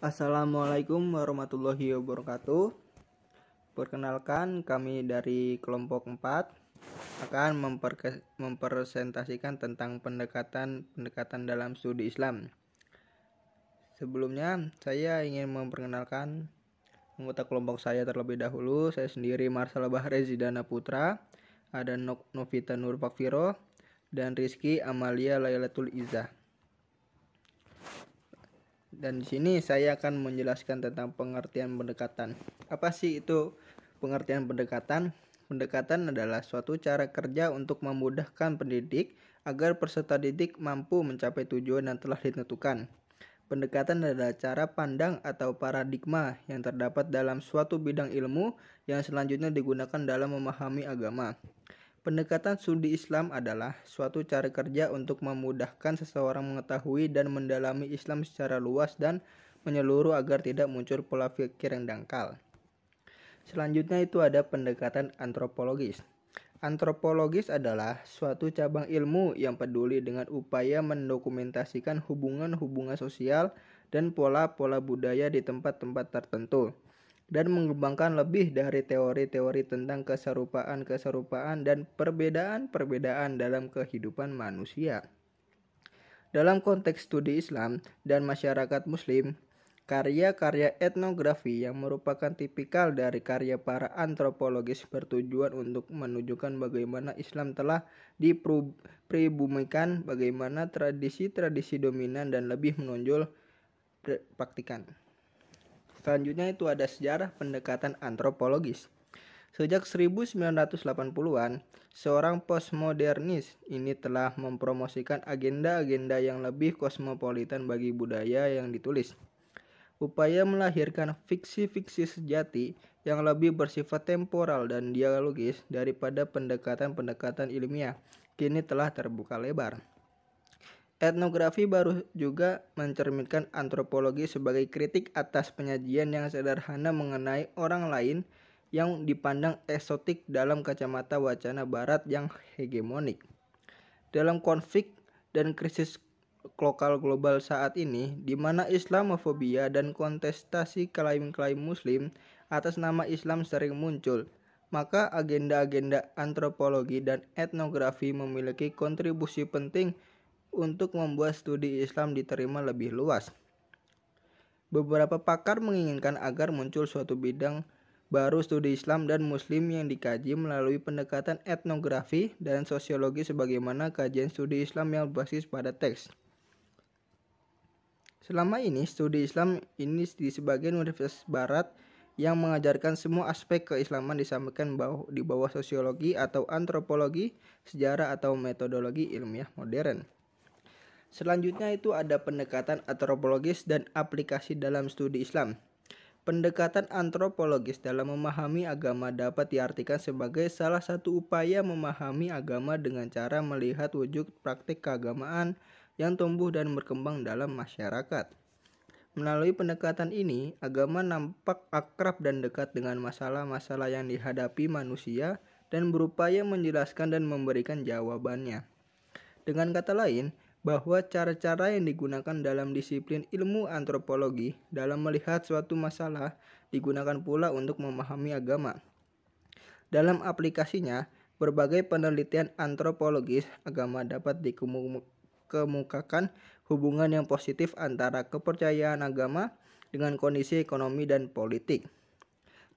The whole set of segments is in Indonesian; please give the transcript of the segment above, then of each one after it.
Assalamualaikum warahmatullahi wabarakatuh. Perkenalkan, kami dari kelompok 4 akan mempresentasikan tentang pendekatan dalam studi Islam. Sebelumnya, saya ingin memperkenalkan anggota kelompok saya terlebih dahulu. Saya sendiri Marsala Bahri Zidana Putra, ada Novita Nur Pakfiro, dan Rizky Amalia Lailatul Izzah. Dan di sini saya akan menjelaskan tentang pengertian pendekatan. Apa sih itu pengertian pendekatan? Pendekatan adalah suatu cara kerja untuk memudahkan pendidik agar peserta didik mampu mencapai tujuan yang telah ditentukan. Pendekatan adalah cara pandang atau paradigma yang terdapat dalam suatu bidang ilmu yang selanjutnya digunakan dalam memahami agama. Pendekatan studi Islam adalah suatu cara kerja untuk memudahkan seseorang mengetahui dan mendalami Islam secara luas dan menyeluruh agar tidak muncul pola pikir yang dangkal. Selanjutnya itu ada pendekatan antropologis. Antropologis adalah suatu cabang ilmu yang peduli dengan upaya mendokumentasikan hubungan-hubungan sosial dan pola-pola budaya di tempat-tempat tertentu, dan mengembangkan lebih dari teori-teori tentang keserupaan dan perbedaan-perbedaan dalam kehidupan manusia. Dalam konteks studi Islam dan masyarakat Muslim, karya-karya etnografi yang merupakan tipikal dari karya para antropologis bertujuan untuk menunjukkan bagaimana Islam telah dipribumikan, bagaimana tradisi-tradisi dominan dan lebih menonjol praktikan. Selanjutnya itu ada sejarah pendekatan antropologis. Sejak 1980-an, seorang postmodernis ini telah mempromosikan agenda-agenda yang lebih kosmopolitan bagi budaya yang ditulis. Upaya melahirkan fiksi-fiksi sejati yang lebih bersifat temporal dan dialogis daripada pendekatan-pendekatan ilmiah kini telah terbuka lebar. Etnografi baru juga mencerminkan antropologi sebagai kritik atas penyajian yang sederhana mengenai orang lain yang dipandang eksotik dalam kacamata wacana barat yang hegemonik. Dalam konflik dan krisis lokal global saat ini, di mana Islamofobia dan kontestasi klaim-klaim Muslim atas nama Islam sering muncul, maka agenda-agenda antropologi dan etnografi memiliki kontribusi penting untuk membuat studi Islam diterima lebih luas. Beberapa pakar menginginkan agar muncul suatu bidang baru studi Islam dan Muslim yang dikaji melalui pendekatan etnografi dan sosiologi sebagaimana kajian studi Islam yang berbasis pada teks. Selama ini, studi Islam ini di sebagian universitas barat yang mengajarkan semua aspek keislaman disampaikan di bawah sosiologi atau antropologi, sejarah atau metodologi ilmiah modern. Selanjutnya itu ada pendekatan antropologis dan aplikasi dalam studi Islam. Pendekatan antropologis dalam memahami agama dapat diartikan sebagai salah satu upaya memahami agama dengan cara melihat wujud praktik keagamaan yang tumbuh dan berkembang dalam masyarakat. Melalui pendekatan ini, agama nampak akrab dan dekat dengan masalah-masalah yang dihadapi manusia dan berupaya menjelaskan dan memberikan jawabannya. Dengan kata lain, bahwa cara-cara yang digunakan dalam disiplin ilmu antropologi dalam melihat suatu masalah digunakan pula untuk memahami agama. Dalam aplikasinya, berbagai penelitian antropologis agama dapat dikemukakan hubungan yang positif antara kepercayaan agama dengan kondisi ekonomi dan politik.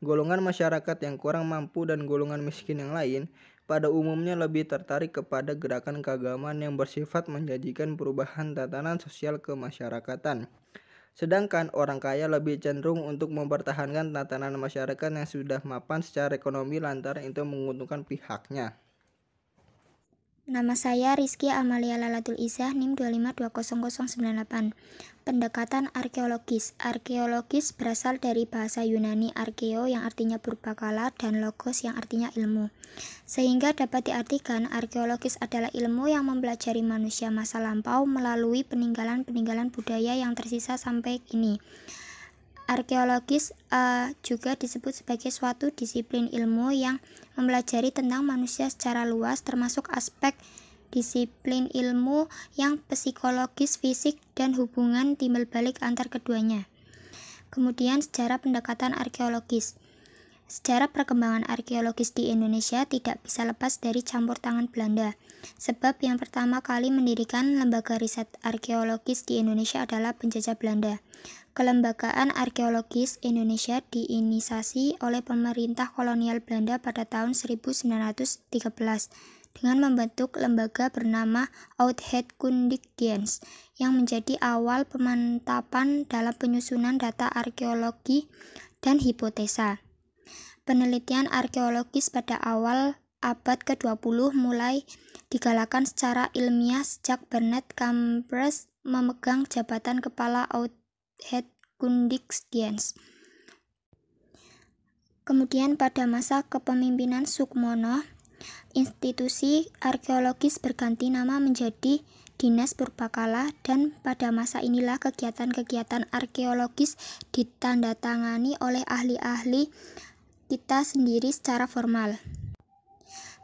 Golongan masyarakat yang kurang mampu dan golongan miskin yang lain pada umumnya lebih tertarik kepada gerakan keagamaan yang bersifat menjanjikan perubahan tatanan sosial kemasyarakatan. Sedangkan orang kaya lebih cenderung untuk mempertahankan tatanan masyarakat yang sudah mapan secara ekonomi lantaran itu menguntungkan pihaknya. Nama saya Rizky Amalia Lailatul Izzah, NIM 2520098. Pendekatan arkeologis. Arkeologis berasal dari bahasa Yunani arkeo yang artinya purbakala dan logos yang artinya ilmu. Sehingga dapat diartikan arkeologis adalah ilmu yang mempelajari manusia masa lampau melalui peninggalan-peninggalan budaya yang tersisa sampai kini. Arkeologis juga disebut sebagai suatu disiplin ilmu yang mempelajari tentang manusia secara luas, termasuk aspek disiplin ilmu yang psikologis, fisik, dan hubungan timbal balik antar keduanya. Kemudian sejarah pendekatan arkeologis. Sejarah perkembangan arkeologis di Indonesia tidak bisa lepas dari campur tangan Belanda, sebab yang pertama kali mendirikan lembaga riset arkeologis di Indonesia adalah penjajah Belanda. Kelembagaan Arkeologis Indonesia diinisiasi oleh pemerintah kolonial Belanda pada tahun 1913 dengan membentuk lembaga bernama Oudheidkundigdienst yang menjadi awal pemantapan dalam penyusunan data arkeologi dan hipotesa. Penelitian arkeologis pada awal abad ke-20 mulai digalakkan secara ilmiah sejak Bernard Camprus memegang jabatan kepala Oudheidkundigdienst. Kemudian pada masa kepemimpinan Sukmono, institusi arkeologis berganti nama menjadi Dinas Purbakala, dan pada masa inilah kegiatan-kegiatan arkeologis ditandatangani oleh ahli-ahli kita sendiri secara formal.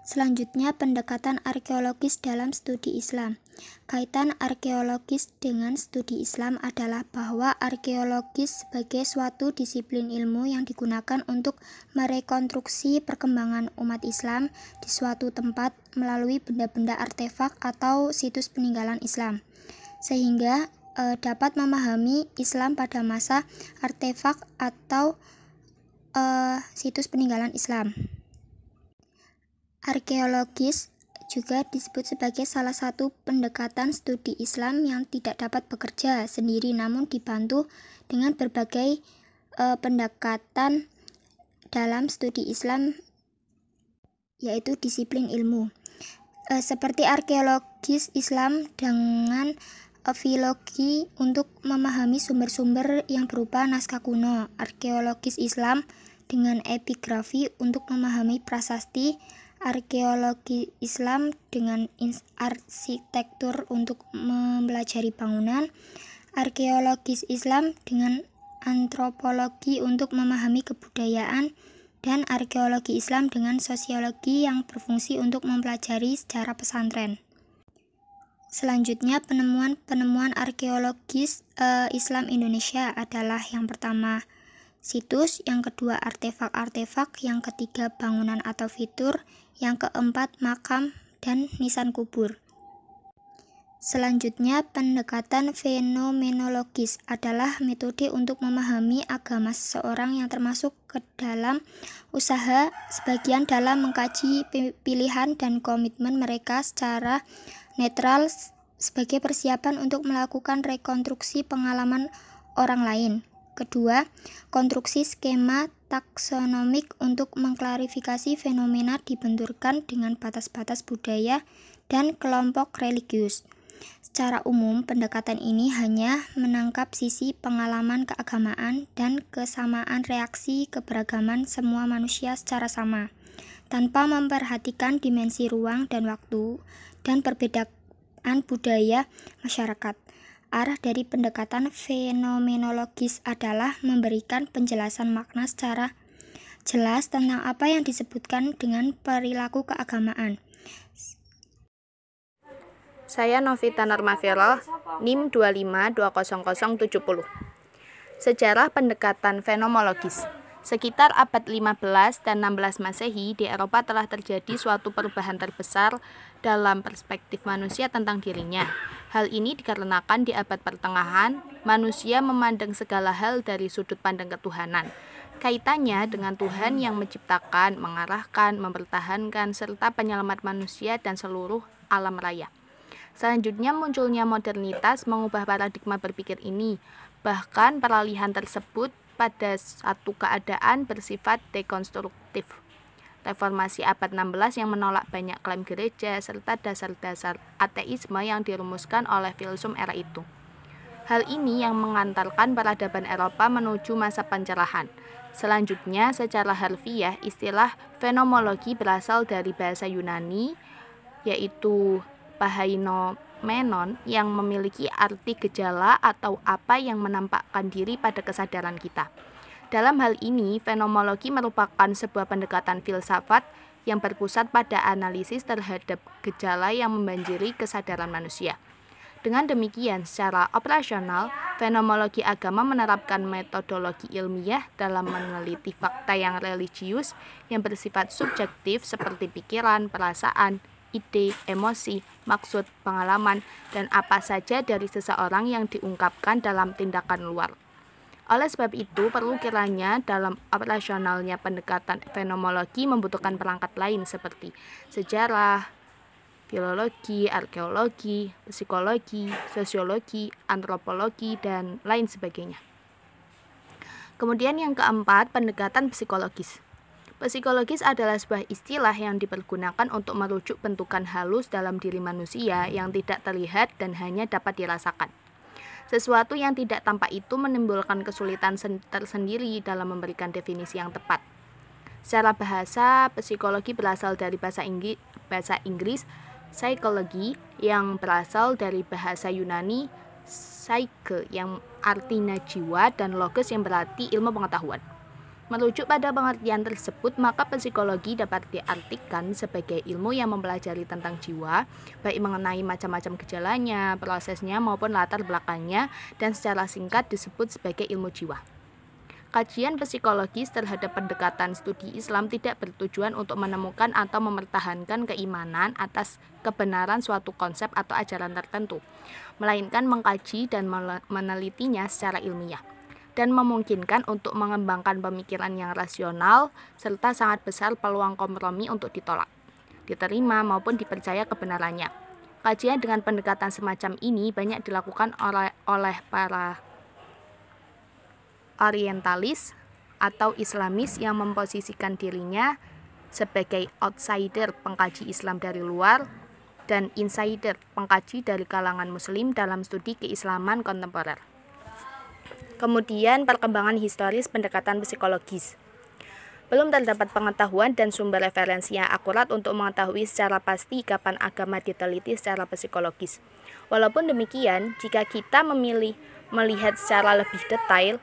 Selanjutnya, pendekatan arkeologis dalam studi Islam. Kaitan arkeologis dengan studi Islam adalah bahwa arkeologis sebagai suatu disiplin ilmu yang digunakan untuk merekonstruksi perkembangan umat Islam di suatu tempat melalui benda-benda artefak atau situs peninggalan Islam, sehingga dapat memahami Islam pada masa artefak atau situs peninggalan Islam. Arkeologis juga disebut sebagai salah satu pendekatan studi Islam yang tidak dapat bekerja sendiri namun dibantu dengan berbagai pendekatan dalam studi Islam, yaitu disiplin ilmu. Seperti arkeologis Islam dengan filologi untuk memahami sumber-sumber yang berupa naskah kuno, arkeologis Islam dengan epigrafi untuk memahami prasasti, arkeologi Islam dengan arsitektur untuk mempelajari bangunan, arkeologis Islam dengan antropologi untuk memahami kebudayaan, dan arkeologi Islam dengan sosiologi yang berfungsi untuk mempelajari sejarah pesantren. Selanjutnya, penemuan arkeologis Islam Indonesia adalah yang pertama situs, yang kedua artefak-artefak, yang ketiga bangunan atau fitur, yang keempat makam dan nisan kubur. Selanjutnya, pendekatan fenomenologis adalah metode untuk memahami agama seseorang yang termasuk ke dalam usaha sebagian dalam mengkaji pilihan dan komitmen mereka secara netral sebagai persiapan untuk melakukan rekonstruksi pengalaman orang lain. Kedua, konstruksi skema taksonomik untuk mengklarifikasi fenomena dibenturkan dengan batas-batas budaya dan kelompok religius. Secara umum, pendekatan ini hanya menangkap sisi pengalaman keagamaan dan kesamaan reaksi keberagaman semua manusia secara sama, tanpa memperhatikan dimensi ruang dan waktu dan perbedaan budaya masyarakat. Arah dari pendekatan fenomenologis adalah memberikan penjelasan makna secara jelas tentang apa yang disebutkan dengan perilaku keagamaan. Saya Novita Normavero, NIM 2520070. Sejarah pendekatan fenomenologis. Sekitar abad 15 dan 16 Masehi, di Eropa telah terjadi suatu perubahan terbesar dalam perspektif manusia tentang dirinya. Hal ini dikarenakan di abad pertengahan, manusia memandang segala hal dari sudut pandang ketuhanan. Kaitannya dengan Tuhan yang menciptakan, mengarahkan, mempertahankan, serta penyelamat manusia dan seluruh alam raya. Selanjutnya munculnya modernitas mengubah paradigma berpikir ini. Bahkan peralihan tersebut pada satu keadaan bersifat dekonstruktif. Reformasi abad 16 yang menolak banyak klaim gereja serta dasar-dasar ateisme yang dirumuskan oleh filsuf era itu. Hal ini yang mengantarkan peradaban Eropa menuju masa pencerahan. Selanjutnya, secara harfiah, istilah fenomenologi berasal dari bahasa Yunani, yaitu pahainomenon, yang memiliki arti gejala atau apa yang menampakkan diri pada kesadaran kita. Dalam hal ini, fenomenologi merupakan sebuah pendekatan filsafat yang berpusat pada analisis terhadap gejala yang membanjiri kesadaran manusia. Dengan demikian, secara operasional, fenomenologi agama menerapkan metodologi ilmiah dalam meneliti fakta yang religius yang bersifat subjektif seperti pikiran, perasaan, ide, emosi, maksud, pengalaman, dan apa saja dari seseorang yang diungkapkan dalam tindakan luar. Oleh sebab itu, perlu kiranya dalam operasionalnya pendekatan fenomenologi membutuhkan perangkat lain seperti sejarah, filologi, arkeologi, psikologi, sosiologi, antropologi, dan lain sebagainya. Kemudian yang keempat, pendekatan psikologis. Psikologis adalah sebuah istilah yang dipergunakan untuk merujuk bentukan halus dalam diri manusia yang tidak terlihat dan hanya dapat dirasakan. Sesuatu yang tidak tampak itu menimbulkan kesulitan tersendiri dalam memberikan definisi yang tepat. Secara bahasa, psikologi berasal dari bahasa Inggris psychology yang berasal dari bahasa Yunani psyche yang artinya jiwa dan logos yang berarti ilmu pengetahuan. Merujuk pada pengertian tersebut, maka psikologi dapat diartikan sebagai ilmu yang mempelajari tentang jiwa, baik mengenai macam-macam gejalanya, prosesnya maupun latar belakangnya, dan secara singkat disebut sebagai ilmu jiwa. Kajian psikologis terhadap pendekatan studi Islam tidak bertujuan untuk menemukan atau mempertahankan keimanan atas kebenaran suatu konsep atau ajaran tertentu, melainkan mengkaji dan menelitinya secara ilmiah, dan memungkinkan untuk mengembangkan pemikiran yang rasional, serta sangat besar peluang kompromi untuk ditolak, diterima, maupun dipercaya kebenarannya. Kajian dengan pendekatan semacam ini banyak dilakukan oleh para orientalis atau Islamis yang memposisikan dirinya sebagai outsider pengkaji Islam dari luar dan insider pengkaji dari kalangan Muslim dalam studi keislaman kontemporer. Kemudian perkembangan historis pendekatan psikologis. Belum terdapat pengetahuan dan sumber referensi yang akurat untuk mengetahui secara pasti kapan agama diteliti secara psikologis. Walaupun demikian, jika kita melihat secara lebih detail,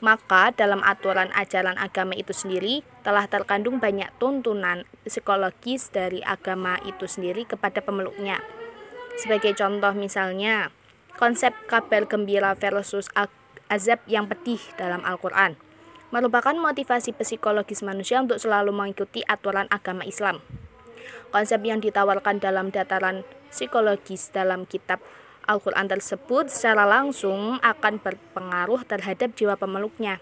maka dalam aturan ajaran agama itu sendiri telah terkandung banyak tuntunan psikologis dari agama itu sendiri kepada pemeluknya. Sebagai contoh misalnya, konsep kabar gembira versus azab yang pedih dalam Al-Quran merupakan motivasi psikologis manusia untuk selalu mengikuti aturan agama Islam. Konsep yang ditawarkan dalam dataran psikologis dalam kitab Al-Quran tersebut secara langsung akan berpengaruh terhadap jiwa pemeluknya.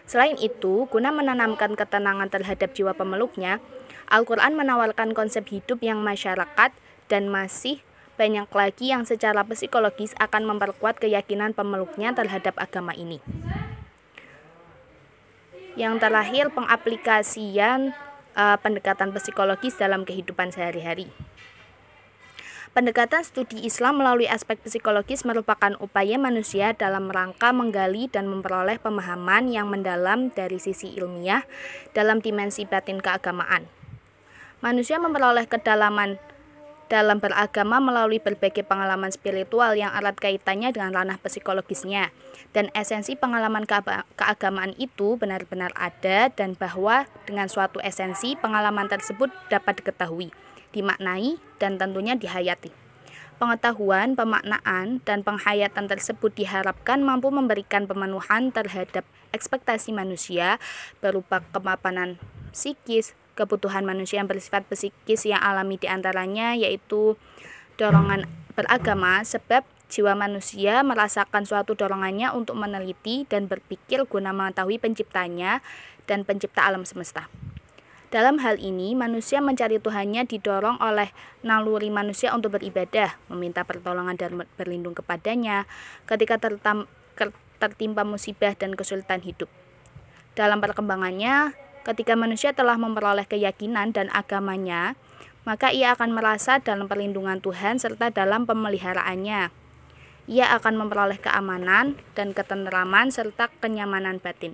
Selain itu, guna menanamkan ketenangan terhadap jiwa pemeluknya, Al-Quran menawarkan konsep hidup yang masyarakat dan masih banyak lagi yang secara psikologis akan memperkuat keyakinan pemeluknya terhadap agama ini. Yang terakhir, pengaplikasian pendekatan psikologis dalam kehidupan sehari-hari. Pendekatan studi Islam melalui aspek psikologis merupakan upaya manusia dalam rangka menggali dan memperoleh pemahaman yang mendalam dari sisi ilmiah dalam dimensi batin keagamaan. Manusia memperoleh kedalaman dalam beragama melalui berbagai pengalaman spiritual yang erat kaitannya dengan ranah psikologisnya, dan esensi pengalaman keagamaan itu benar-benar ada, dan bahwa dengan suatu esensi pengalaman tersebut dapat diketahui, dimaknai, dan tentunya dihayati. Pengetahuan, pemaknaan, dan penghayatan tersebut diharapkan mampu memberikan pemenuhan terhadap ekspektasi manusia berupa kemapanan psikis, kebutuhan manusia yang bersifat psikis yang alami diantaranya yaitu dorongan beragama, sebab jiwa manusia merasakan suatu dorongannya untuk meneliti dan berpikir guna mengetahui penciptanya dan pencipta alam semesta. Dalam hal ini, manusia mencari Tuhannya didorong oleh naluri manusia untuk beribadah, meminta pertolongan dan berlindung kepadanya ketika tertimpa musibah dan kesulitan hidup. Dalam perkembangannya, ketika manusia telah memperoleh keyakinan dan agamanya, maka ia akan merasa dalam perlindungan Tuhan serta dalam pemeliharaannya. Ia akan memperoleh keamanan dan ketenteraman serta kenyamanan batin.